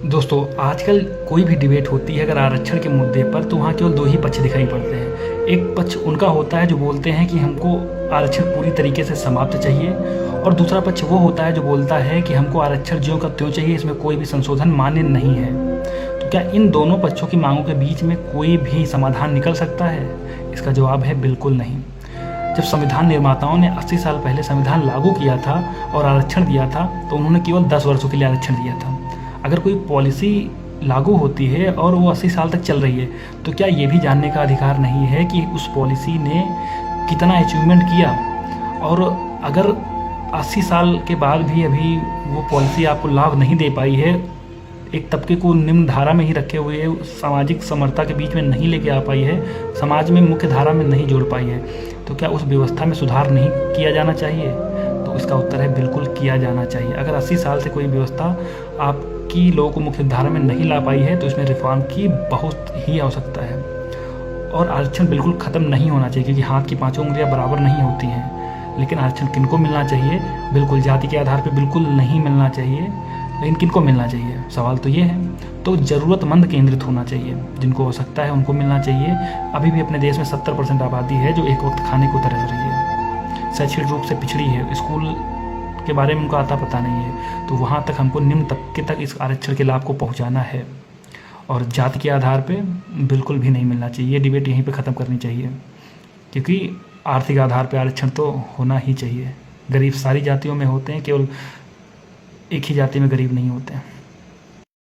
दोस्तों, आजकल कोई भी डिबेट होती है अगर आरक्षण के मुद्दे पर, तो वहाँ केवल दो ही पक्ष दिखाई पड़ते हैं। एक पक्ष उनका होता है जो बोलते हैं कि हमको आरक्षण पूरी तरीके से समाप्त चाहिए, और दूसरा पक्ष वो होता है जो बोलता है कि हमको आरक्षण ज्यों का त्यों चाहिए, इसमें कोई भी संशोधन मान्य नहीं है। तो क्या इन दोनों पक्षों की मांगों के बीच में कोई भी समाधान निकल सकता है? इसका जवाब है बिल्कुल नहीं। जब संविधान निर्माताओं ने 80 साल पहले संविधान लागू किया था और आरक्षण दिया था, तो उन्होंने केवल 10 वर्षों के लिए आरक्षण दिया था। अगर कोई पॉलिसी लागू होती है और वो 80 साल तक चल रही है, तो क्या ये भी जानने का अधिकार नहीं है कि उस पॉलिसी ने कितना अचीवमेंट किया? और अगर 80 साल के बाद भी अभी वो पॉलिसी आपको लाभ नहीं दे पाई है, एक तबके को निम्न धारा में ही रखे हुए सामाजिक समरता के बीच में नहीं लेके आ पाई है, समाज में मुख्य धारा में नहीं जोड़ पाई है, तो क्या उस व्यवस्था में सुधार नहीं किया जाना चाहिए? तो इसका उत्तर है बिल्कुल किया जाना चाहिए। अगर 80 साल से कोई व्यवस्था आपकी लोगों को मुख्य धारा में नहीं ला पाई है, तो इसमें रिफॉर्म की बहुत ही आवश्यकता है। और आरक्षण बिल्कुल ख़त्म नहीं होना चाहिए, क्योंकि हाथ की पांचों उंगलियां बराबर नहीं होती हैं। लेकिन आरक्षण किनको मिलना चाहिए? बिल्कुल जाति के आधार पर बिल्कुल नहीं मिलना चाहिए, लेकिन किनको मिलना चाहिए? सवाल तो ये है। तो ज़रूरतमंद केंद्रित होना चाहिए, जिनको आवश्यकता है उनको मिलना चाहिए। अभी भी अपने देश में 70% आबादी है जो एक वक्त खाने को तरस रही है, शैक्षणिक रूप से पिछड़ी है, स्कूल के बारे में उनको आता पता नहीं है। तो वहाँ तक हमको निम्न तबके तक इस आरक्षण के लाभ को पहुँचाना है, और जाति के आधार पे बिल्कुल भी नहीं मिलना चाहिए। ये डिबेट यहीं पे ख़त्म करनी चाहिए, क्योंकि आर्थिक आधार पे आरक्षण तो होना ही चाहिए। गरीब सारी जातियों में होते हैं, केवल एक ही जाति में गरीब नहीं होते हैं।